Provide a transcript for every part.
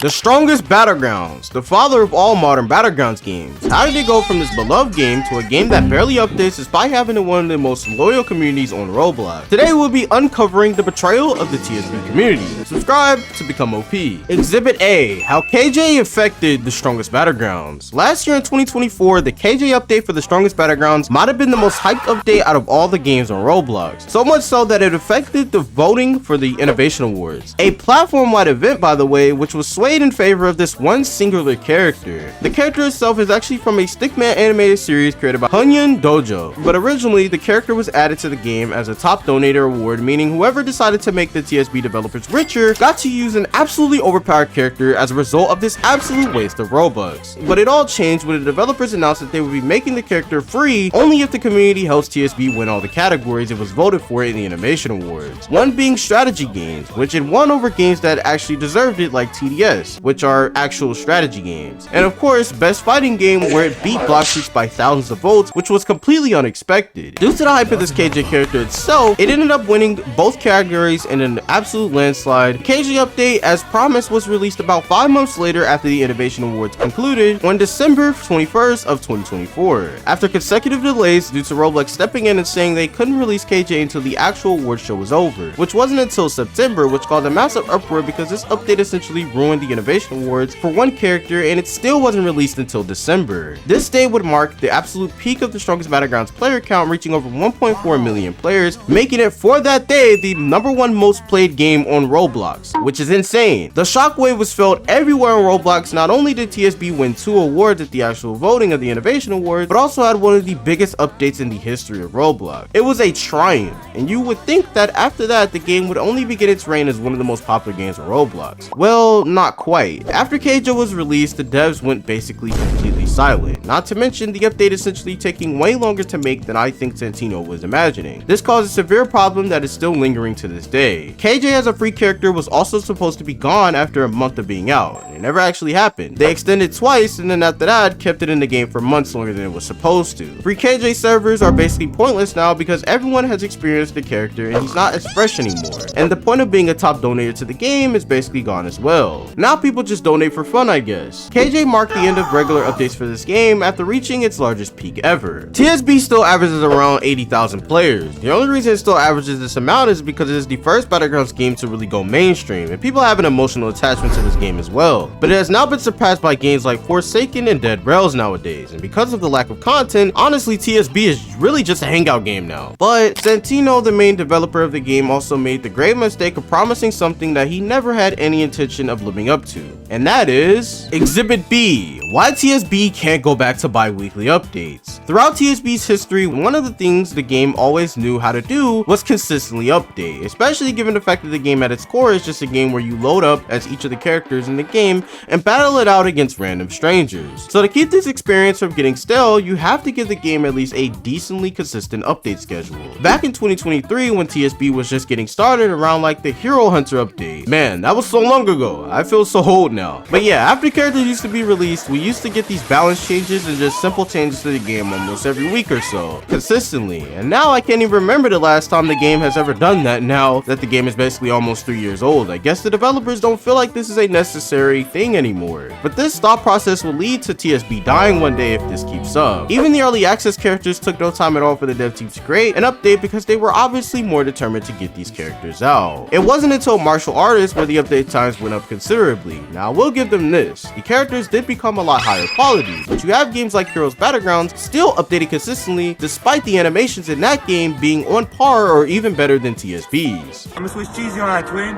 The strongest Battlegrounds, the father of all modern Battlegrounds games. How did it go from this beloved game to a game that barely updates despite having one of the most loyal communities on Roblox? Today we'll be uncovering the betrayal of the TSB community. Subscribe to become OP. Exhibit A, how KJ affected the strongest Battlegrounds. Last year in 2024, the KJ update for the strongest Battlegrounds might have been the most hyped update out of all the games on Roblox. So much so that it affected the voting for the Innovation Awards. A platform-wide event, by the way, which was swayed in favor of this one singular character. The character itself is actually from a Stickman animated series created by Hunyan Dojo, but originally the character was added to the game as a top donator award, meaning whoever decided to make the TSB developers richer got to use an absolutely overpowered character as a result of this absolute waste of Robux. But it all changed when the developers announced that they would be making the character free only if the community helps TSB win all the categories it was voted for in the Innovation Awards. One being strategy games, which it won over games that actually deserved it like TDS, which are actual strategy games. And of course, best fighting game, where it beat Block Streaks by thousands of votes, which was completely unexpected. Due to the hype of this KJ character itself, it ended up winning both categories in an absolute landslide. The KJ update, as promised, was released about 5 months later after the Innovation Awards concluded on December 21st of 2024. After consecutive delays due to Roblox stepping in and saying they couldn't release KJ until the actual award show was over, which wasn't until September, which caused a massive uproar because this update essentially ruined the Innovation Awards for one character, and it still wasn't released until December. This day would mark the absolute peak of the strongest Battlegrounds player count, reaching over 1.4 million players, making it for that day the #1 most played game on Roblox, which is insane. The shockwave was felt everywhere on Roblox. Not only did TSB win 2 awards at the actual voting of the Innovation Awards, but also had one of the biggest updates in the history of Roblox. It was a triumph, and you would think that after that the game would only begin its reign as one of the most popular games on Roblox. Well, not quite. After KJ was released, the devs went basically completely silent. Not to mention, the update essentially taking way longer to make than I think Santino was imagining. This caused a severe problem that is still lingering to this day. KJ as a free character was also supposed to be gone after a month of being out. It never actually happened. They extended twice, and then after that, kept it in the game for months longer than it was supposed to. Free KJ servers are basically pointless now because everyone has experienced the character and he's not as fresh anymore. And the point of being a top donator to the game is basically gone as well. Now people just donate for fun, I guess. KJ marked the end of regular updates for this game after reaching its largest peak ever. TSB still averages around 80,000 players. The only reason it still averages this amount is because it is the first Battlegrounds game to really go mainstream, and people have an emotional attachment to this game as well. But it has now been surpassed by games like Forsaken and Dead Rails nowadays, and because of the lack of content, honestly TSB is really just a hangout game now. But Santino, the main developer of the game, also made the grave mistake of promising something that he never had any intention of living up to. And that is Exhibit B, why TSB can't go back to bi-weekly updates. Throughout TSB's history, one of the things the game always knew how to do was consistently update, especially given the fact that the game at its core is just a game where you load up as each of the characters in the game and battle it out against random strangers. So to keep this experience from getting stale, you have to give the game at least a decently consistent update schedule. Back in 2023, when TSB was just getting started around like the Hero Hunter update, man, that was so long ago. I feel so old now. But yeah, after characters used to be released, we used to get these balance changes and just simple changes to the game almost every week or so, consistently. And now I can't even remember the last time the game has ever done that now that the game is basically almost 3 years old. I guess the developers don't feel like this is a necessary thing anymore. But this thought process will lead to TSB dying one day if this keeps up. Even the early access characters took no time at all for the dev team to create an update because they were obviously more determined to get these characters out. It wasn't until martial artists where the update times went up considerably. Now I will give them this, the characters did become a lot higher quality, but you have games like Heroes Battlegrounds still updated consistently despite the animations in that game being on par or even better than TSB's. I'm gonna switch cheesy on that, twin.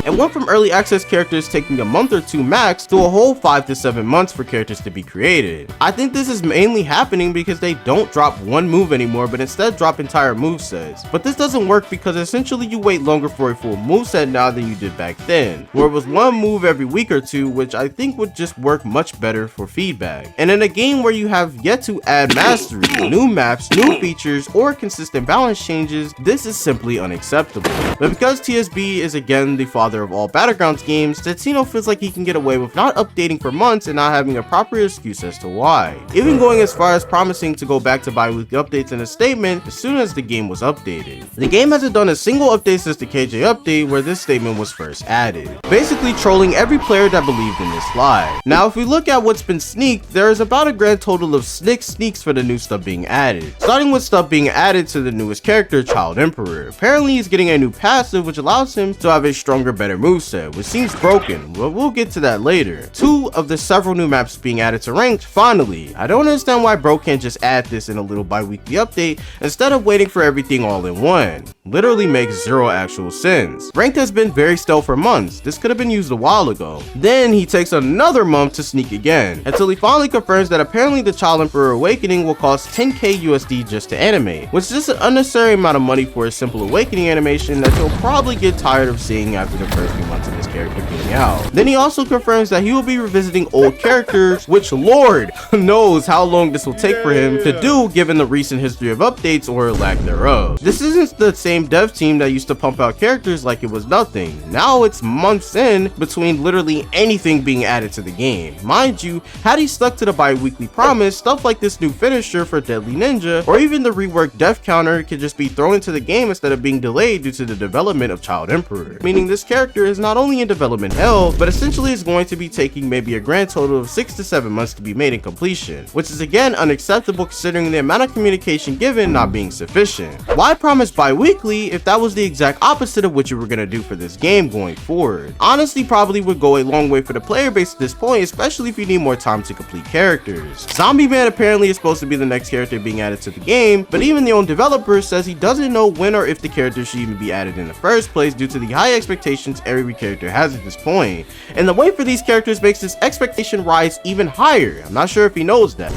And went from early access characters taking a month or 2 max to a whole 5 to 7 months for characters to be created. I think this is mainly happening because they don't drop one move anymore, but instead drop entire movesets. But this doesn't work because essentially you wait longer for a full moveset now than you did back then, where it was one move every week or two, which I think would just work much better for feedback. And in a game where you have yet to add mastery, new maps, new features, or consistent balance changes, this is simply unacceptable. But because TSB is again the father father of all Battlegrounds games, Santino feels like he can get away with not updating for months and not having a proper excuse as to why. Even going as far as promising to go back to bi-weekly updates in a statement as soon as the game was updated. The game hasn't done a single update since the KJ update where this statement was first added, basically trolling every player that believed in this lie. Now if we look at what's been sneaked, there is about a grand total of 6 sneaks for the new stuff being added, starting with stuff being added to the newest character, Child Emperor. Apparently he's getting a new passive which allows him to have a stronger, better moveset, which seems broken, but we'll get to that later. 2 of the several new maps being added to ranked, finally. I don't understand why bro can't just add this in a little bi-weekly update instead of waiting for everything all in one. Literally makes zero actual sense. Ranked has been very stale for months. This could have been used a while ago. Then he takes another month to sneak again, until he finally confirms that apparently the Child Emperor Awakening will cost 10k USD just to animate, which is just an unnecessary amount of money for a simple awakening animation that you'll probably get tired of seeing after the first few months of this character being out. Then he also confirms that he will be revisiting old characters, which Lord knows how long this will take for him to do given the recent history of updates or lack thereof. This isn't the same dev team that used to pump out characters like it was nothing. Now it's months in between literally anything being added to the game. Mind you, had he stuck to the bi-weekly promise, stuff like this new finisher for Deadly Ninja or even the reworked death counter could just be thrown into the game instead of being delayed due to the development of Child Emperor, meaning this character is not only in development hell, but essentially is going to be taking maybe a grand total of 6 to 7 months to be made in completion, which is again unacceptable considering the amount of communication given not being sufficient. Why promise bi-weekly if that was the exact opposite of what you were going to do for this game going forward? Honestly, probably would go a long way for the player base at this point, especially if you need more time to complete characters. Zombie Man apparently is supposed to be the next character being added to the game, but even the own developer says he doesn't know when or if the character should even be added in the first place due to the high expectations every character has at this point, and the wait for these characters makes this expectation rise even higher. I'm not sure if he knows that.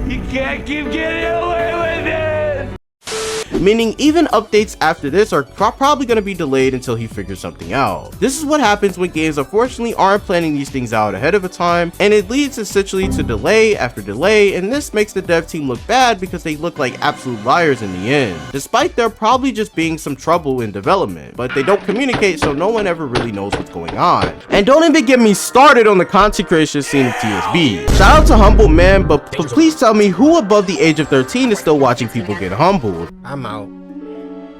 You can't keep getting away with it! Meaning even updates after this are probably going to be delayed until he figures something out. This is what happens when games unfortunately aren't planning these things out ahead of a time, and it leads essentially to delay after delay, and this makes the dev team look bad because they look like absolute liars in the end, despite there probably just being some trouble in development, but they don't communicate so no one ever really knows what's going on. And don't even get me started on the content creation scene of TSB. Shout out to Humble Man, but please tell me who above the age of 13 is still watching people get humbled. I'm out.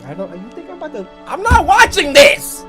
You think I'm about to? I'm not watching this!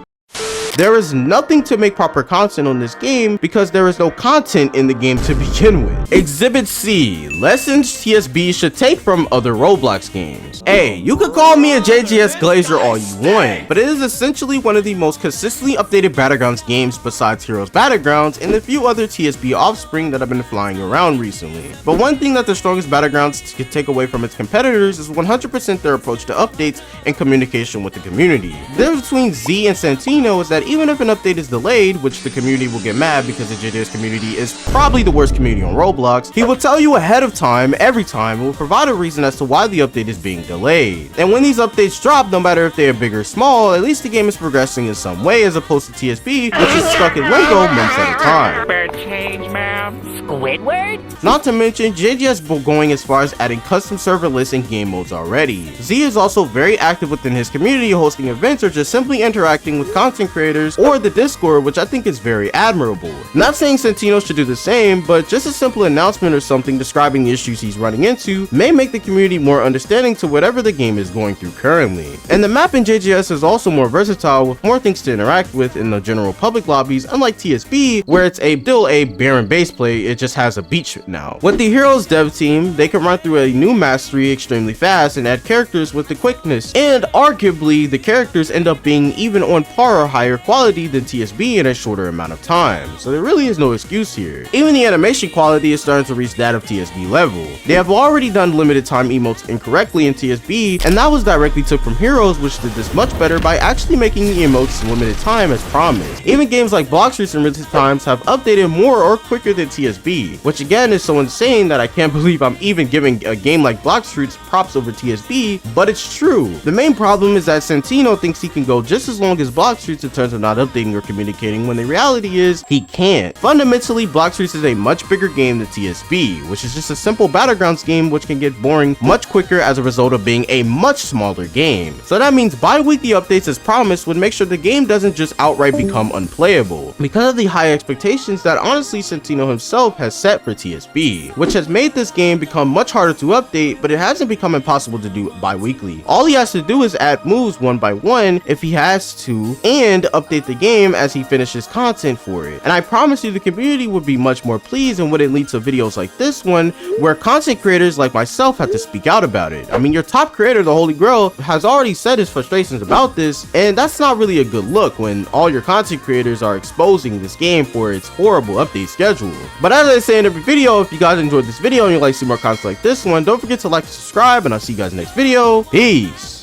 There is nothing to make proper content on this game because there is no content in the game to begin with. Exhibit C, lessons TSB should take from other Roblox games. Hey, you could call me a JGS Glazer all you want, but it is essentially one of the most consistently updated Battlegrounds games besides Heroes Battlegrounds and a few other TSB offspring that have been flying around recently. But one thing that the strongest Battlegrounds can take away from its competitors is 100% their approach to updates and communication with the community. The difference between Z and Santino is that even if an update is delayed, which the community will get mad because the JJS community is probably the worst community on Roblox, he will tell you ahead of time, every time, and will provide a reason as to why the update is being delayed. And when these updates drop, no matter if they are big or small, at least the game is progressing in some way as opposed to TSB, which is stuck in limbo months at a time. Change, ma'am. Squidward? Not to mention, JJS going as far as adding custom server lists and game modes already. Z is also very active within his community, hosting events or just simply interacting with content creators or the Discord, which I think is very admirable. Not saying Santino should do the same, but just a simple announcement or something describing the issues he's running into may make the community more understanding to whatever the game is going through currently. And the map in JJS is also more versatile with more things to interact with in the general public lobbies, unlike TSB, where it's still a barren base play, it just has a beach now. With the Heroes dev team, they can run through a new mastery extremely fast and add characters with the quickness, and arguably the characters end up being even on par or higher quality than TSB in a shorter amount of time, so there really is no excuse here. Even the animation quality is starting to reach that of TSB level. They have already done limited time emotes incorrectly in TSB, and that was directly took from Heroes, which did this much better by actually making the emotes limited time as promised. Even games like Blox recent times have updated more or quicker than TSB, TSB, which again is so insane that I can't believe I'm even giving a game like Blox Fruits props over TSB, but it's true. The main problem is that Santino thinks he can go just as long as Blox Fruits in terms of not updating or communicating, when the reality is he can't. Fundamentally, Blox Fruits is a much bigger game than TSB, which is just a simple Battlegrounds game which can get boring much quicker as a result of being a much smaller game. So that means bi-weekly updates as promised would make sure the game doesn't just outright become unplayable, because of the high expectations that honestly Santino himself has set for TSB, which has made this game become much harder to update, but it hasn't become impossible to do bi-weekly. All he has to do is add moves one by one if he has to, and update the game as he finishes content for it. And I promise you the community would be much more pleased and wouldn't lead to videos like this one where content creators like myself have to speak out about it. I mean, your top creator, the Holy Grail, has already said his frustrations about this, and that's not really a good look when all your content creators are exposing this game for its horrible update schedule. But as I say in every video, if you guys enjoyed this video and you'd like to see more content like this one, don't forget to like and subscribe, and I'll see you guys next video. Peace.